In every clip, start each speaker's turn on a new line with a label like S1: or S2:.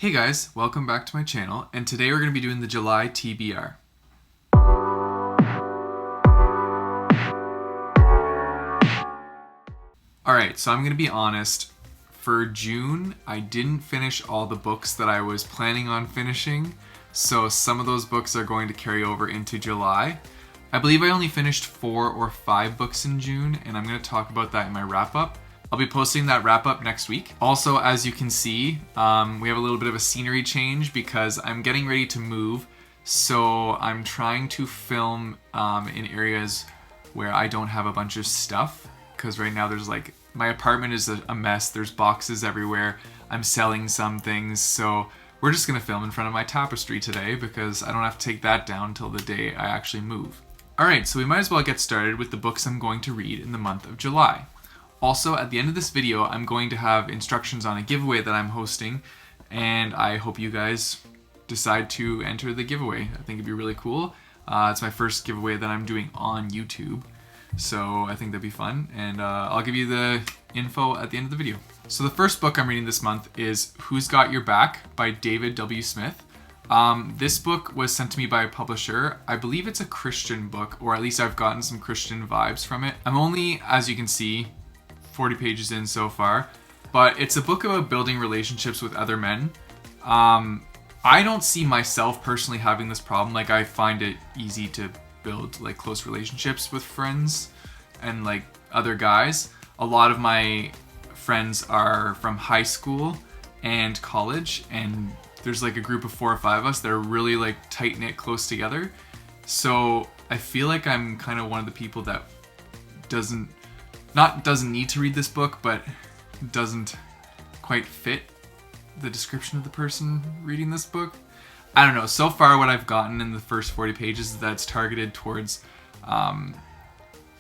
S1: Hey guys, welcome back to my channel, and today we're going to be doing the July TBR. Alright, so I'm going to be honest, for June I didn't finish all the books that I was planning on finishing, so some of those books are going to carry over into July. I believe I only finished 4 or 5 books in June, and I'm going to talk about that in my wrap-up. I'll be posting that wrap-up next week. Also, as you can see, we have a little bit of a scenery change because I'm getting ready to move, so I'm trying to film in areas where I don't have a bunch of stuff, because right now there's like, my apartment is a mess, there's boxes everywhere, I'm selling some things, so we're just gonna film in front of my tapestry today because I don't have to take that down until the day I actually move. Alright, so we might as well get started with the books I'm going to read in the month of July. Also, at the end of this video, I'm going to have instructions on a giveaway that I'm hosting, and I hope you guys decide to enter the giveaway. I think it'd be really cool. It's my first giveaway that I'm doing on YouTube, so I think that'd be fun, and I'll give you the info at the end of the video. So the first book I'm reading this month is Who's Got Your Back by David W. Smith. This book was sent to me by a publisher. I believe it's a Christian book, or at least I've gotten some Christian vibes from it. I'm only, as you can see, 40 pages in so far, but it's a book about building relationships with other men. I don't see myself personally having this problem. Like, I find it easy to build like close relationships with friends and like other guys. A lot of my friends are from high school and college, and there's like a group of 4 or 5 of us that are really like tight-knit, close together. So I feel like I'm kind of one of the people that doesn't need to read this book, but doesn't quite fit the description of the person reading this book. I don't know. So far what I've gotten in the first 40 pages is that it's targeted towards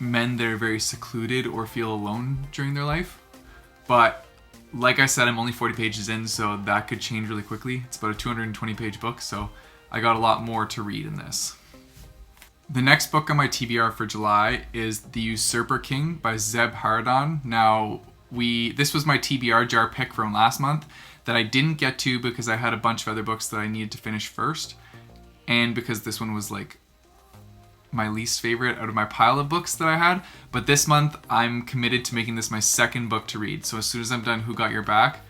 S1: men that are very secluded or feel alone during their life. But like I said, I'm only 40 pages in, so that could change really quickly. It's about a 220 page book, so I got a lot more to read in this. The next book on my TBR for July is The Usurper King by Zeb Hardon. Now, this was my TBR jar pick from last month that I didn't get to because I had a bunch of other books that I needed to finish first, and because this one was like my least favorite out of my pile of books that I had. But this month, I'm committed to making this my second book to read. So as soon as I'm done Who's Got Your Back,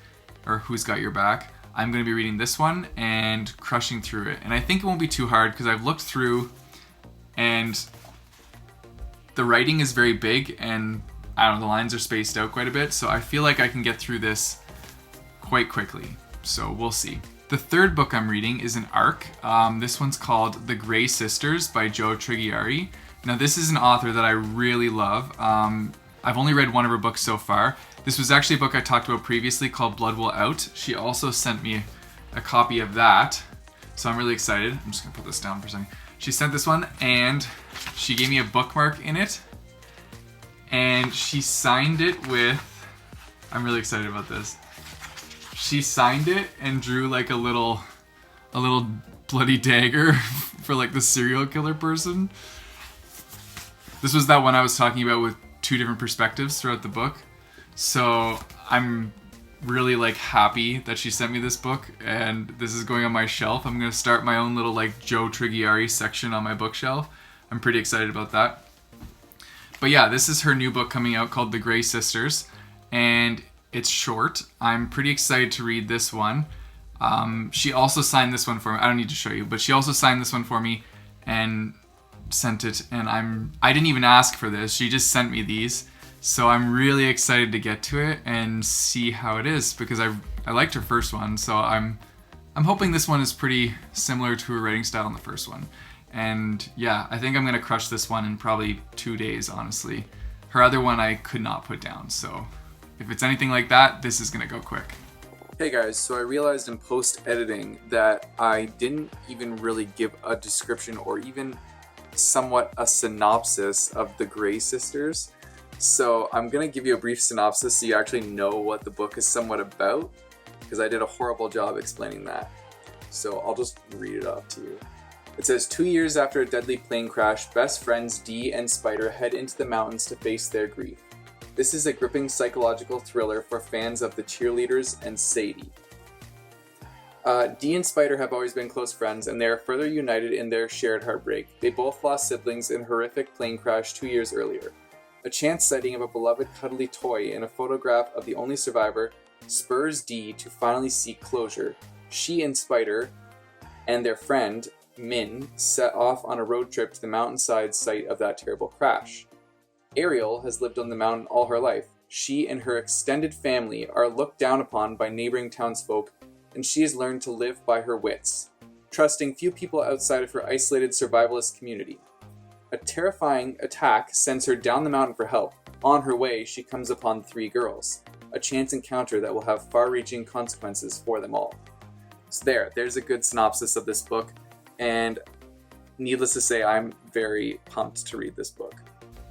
S1: I'm going to be reading this one and crushing through it. And I think it won't be too hard because I've looked through and the writing is very big, and I don't know, the lines are spaced out quite a bit, so I feel like I can get through this quite quickly. So we'll see. The third book I'm reading is an ARC. This one's called The Grey Sisters by Jo Triggieri. Now this is an author that I really love. I've only read one of her books so far. This was actually a book I talked about previously called Blood Will Out. She also sent me a copy of that, so I'm really excited. I'm just gonna put this down for a second. She sent this one, and she gave me a bookmark in it, and she signed it with, I'm really excited about this. She signed it and drew like a little bloody dagger for like the serial killer person. This was that one I was talking about with 2 different perspectives throughout the book. So I'm really like happy that she sent me this book, and this is going on my shelf. I'm gonna start my own little like Jo Triggieri section on my bookshelf. I'm pretty excited about that. But yeah, this is her new book coming out called The Grey Sisters, and it's short. I'm pretty excited to read this one. She also signed this one for me. I don't need to show you, but she also signed this one for me and sent it, and I didn't even ask for this. She just sent me these. So I'm really excited to get to it and see how it is, because I liked her first one, so I'm hoping this one is pretty similar to her writing style in the first one. And yeah, I think I'm gonna crush this one in probably 2 days, honestly. Her other one I could not put down, so if it's anything like that, this is gonna go quick. Hey guys, so I realized in post-editing that I didn't even really give a description or even somewhat a synopsis of The Grey Sisters. So I'm going to give you a brief synopsis so you actually know what the book is somewhat about, because I did a horrible job explaining that. So I'll just read it off to you. It says, 2 years after a deadly plane crash, best friends Dee and Spider head into the mountains to face their grief. This is a gripping psychological thriller for fans of the Cheerleaders and Sadie.
S2: Dee and Spider have always been close friends, and they are further united in their shared heartbreak. They both lost siblings in a horrific plane crash 2 years earlier. A chance sighting of a beloved cuddly toy in a photograph of the only survivor spurs Dee to finally seek closure. She and Spider and their friend, Min, set off on a road trip to the mountainside site of that terrible crash. Ariel has lived on the mountain all her life. She and her extended family are looked down upon by neighboring townsfolk, and she has learned to live by her wits, trusting few people outside of her isolated survivalist community. A terrifying attack sends her down the mountain for help. On her way, she comes upon the three girls, a chance encounter that will have far-reaching consequences for them all. So there's a good synopsis of this book, and needless to say, I'm very pumped to read this book.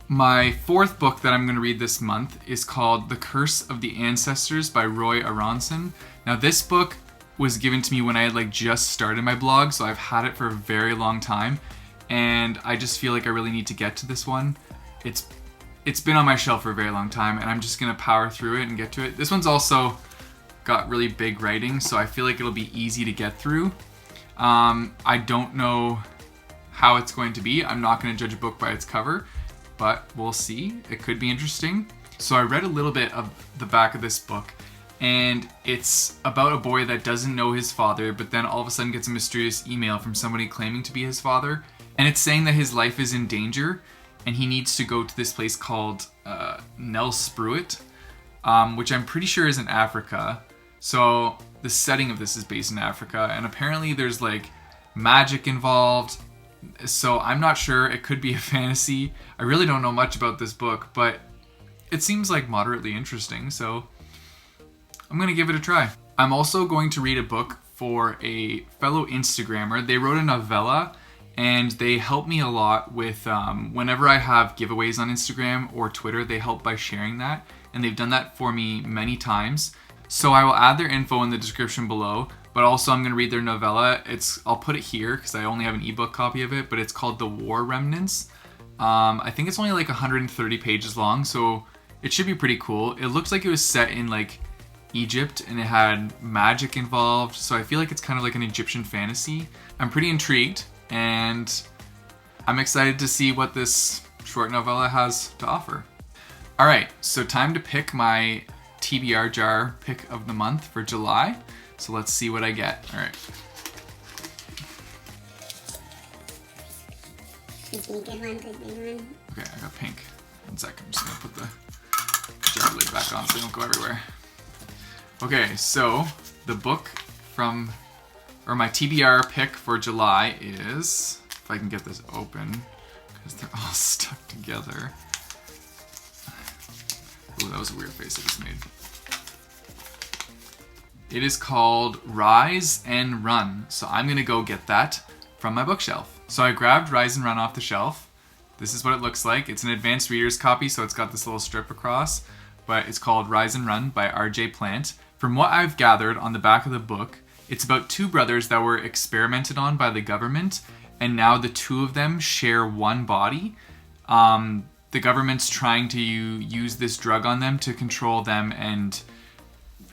S1: My fourth book that I'm going to read this month is called The Curse of the Ancestors by Roy Aronson. Now, this book was given to me when I had just started my blog, so I've had it for a very long time, and I just feel like I really need to get to this one. It's been on my shelf for a very long time, and I'm just going to power through it and get to it. This one's also got really big writing, so I feel like it'll be easy to get through. I don't know how it's going to be. I'm not going to judge a book by its cover, but we'll see. It could be interesting. So I read a little bit of the back of this book, and it's about a boy that doesn't know his father, but then all of a sudden gets a mysterious email from somebody claiming to be his father, and it's saying that his life is in danger, and he needs to go to this place called Nelspruit, which I'm pretty sure is in Africa. So the setting of this is based in Africa, and apparently there's magic involved. So I'm not sure. It could be a fantasy. I really don't know much about this book, but it seems moderately interesting, so I'm going to give it a try. I'm also going to read a book for a fellow Instagrammer. They wrote a novella, and they help me a lot with whenever I have giveaways on Instagram or Twitter, they help by sharing that, and they've done that for me many times. So I will add their info in the description below, but also I'm going to read their novella. I'll put it here because I only have an ebook copy of it, but it's called The War Remnants. I think it's only 130 pages long, so it should be pretty cool. It looks like it was set in Egypt, and it had magic involved, so I feel like it's kind of like an Egyptian fantasy. I'm pretty intrigued, and I'm excited to see what this short novella has to offer. Alright, so time to pick my TBR jar pick of the month for July. So let's see what I get. Alright.
S3: Please be a good one, please be a good one.
S1: Okay, I got pink. 1 second, I'm just gonna put the jar lid back on so they don't go everywhere. Okay, so the book my TBR pick for July is, if I can get this open, because they're all stuck together. Ooh, that was a weird face I just made. It is called Rise and Run. So I'm gonna go get that from my bookshelf. So I grabbed Rise and Run off the shelf. This is what it looks like. It's an advanced reader's copy, so it's got this little strip across, but it's called Rise and Run by R.J. Plant. From what I've gathered on the back of the book, it's about two brothers that were experimented on by the government, and now the two of them share one body. The government's trying to use this drug on them to control them, and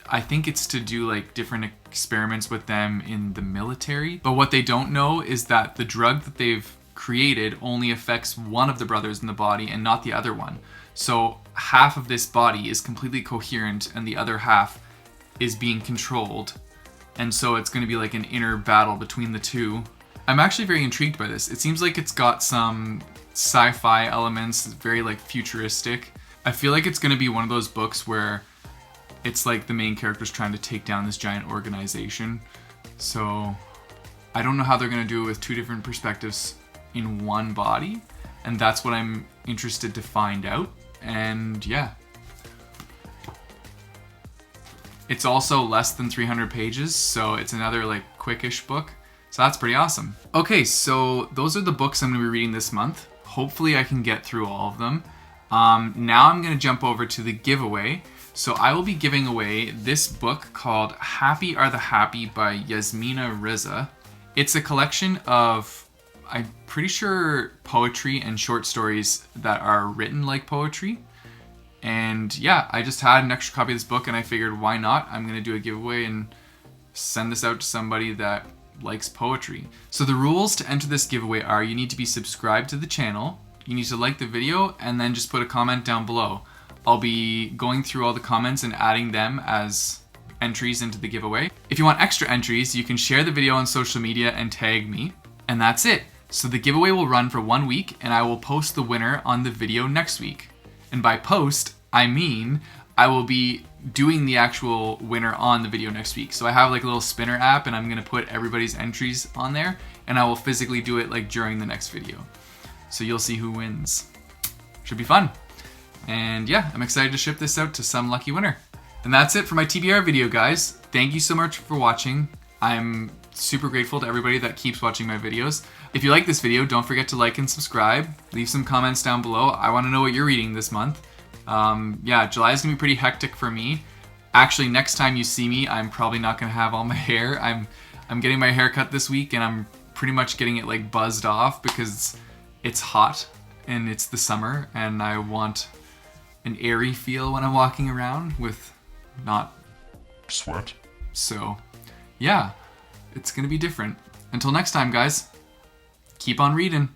S1: I think it's to do different experiments with them in the military. But what they don't know is that the drug that they've created only affects one of the brothers in the body and not the other one. So half of this body is completely coherent and the other half is being controlled. And so it's going to be an inner battle between the two. I'm actually very intrigued by this. It seems like it's got some sci-fi elements, very futuristic. I feel like it's going to be one of those books where it's the main character's trying to take down this giant organization. So I don't know how they're going to do it with two different perspectives in one body, and that's what I'm interested to find out. And yeah, it's also less than 300 pages, so it's another quickish book. So that's pretty awesome. Okay, so those are the books I'm going to be reading this month. Hopefully I can get through all of them. Now I'm going to jump over to the giveaway. So I will be giving away this book called Happy Are the Happy by Yasmina Reza. It's a collection of, I'm pretty sure, poetry and short stories that are written like poetry. And yeah, I just had an extra copy of this book and I figured, why not? I'm going to do a giveaway and send this out to somebody that likes poetry. So the rules to enter this giveaway are you need to be subscribed to the channel, you need to like the video, and then just put a comment down below. I'll be going through all the comments and adding them as entries into the giveaway. If you want extra entries, you can share the video on social media and tag me, and that's it. So the giveaway will run for 1 week, and I will post the winner on the video next week. And by post, I mean I will be doing the actual winner on the video next week. So I have like a little spinner app, and I'm gonna put everybody's entries on there, and I will physically do it like during the next video. So you'll see who wins. Should be fun. And yeah, I'm excited to ship this out to some lucky winner. And that's it for my TBR video, guys. Thank you so much for watching. I'm super grateful to everybody that keeps watching my videos. If you like this video, don't forget to like and subscribe. Leave some comments down below. I want to know what you're reading this month. Yeah, July is gonna be pretty hectic for me. Actually, next time you see me, I'm probably not gonna have all my hair. I'm getting my hair cut this week, and I'm pretty much getting it like buzzed off because it's hot and it's the summer, and I want an airy feel when I'm walking around with not
S4: Sweat.
S1: So yeah, it's gonna be different. Until next time, guys, keep on reading.